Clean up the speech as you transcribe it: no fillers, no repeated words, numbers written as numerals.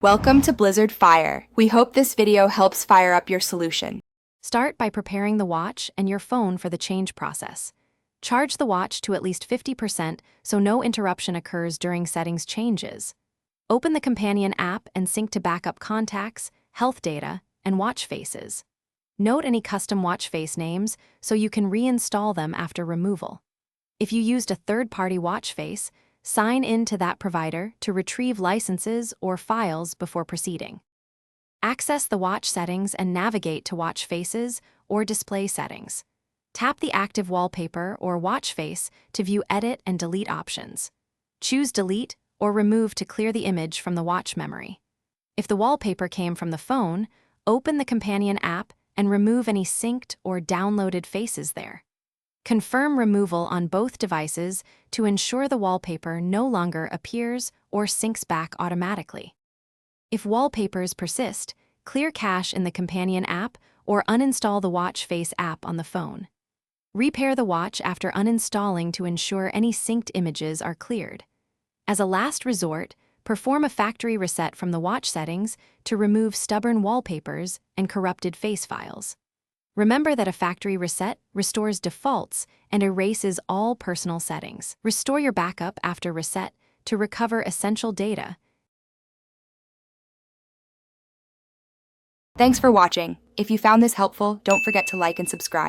Welcome to Blizzard Fire. We hope this video helps fire up your solution. Start by preparing the watch and your phone for the change process. Charge the watch to at least 50% so no interruption occurs during settings changes. Open the companion app and sync to backup contacts, health data, and watch faces. Note any custom watch face names so you can reinstall them after removal. If you used a third-party watch face, sign in to that provider to retrieve licenses or files before proceeding. Access the watch settings and navigate to watch faces or display settings. Tap the active wallpaper or watch face to view edit and delete options. Choose delete or remove to clear the image from the watch memory. If the wallpaper came from the phone, open the companion app and remove any synced or downloaded faces there. Confirm removal on both devices to ensure the wallpaper no longer appears or syncs back automatically. If wallpapers persist, clear cache in the companion app or uninstall the watch face app on the phone. Repair the watch after uninstalling to ensure any synced images are cleared. As a last resort, perform a factory reset from the watch settings to remove stubborn wallpapers and corrupted face files. Remember that a factory reset restores defaults and erases all personal settings. Restore your backup after reset to recover essential data. Thanks for watching. If you found this helpful, don't forget to like and subscribe.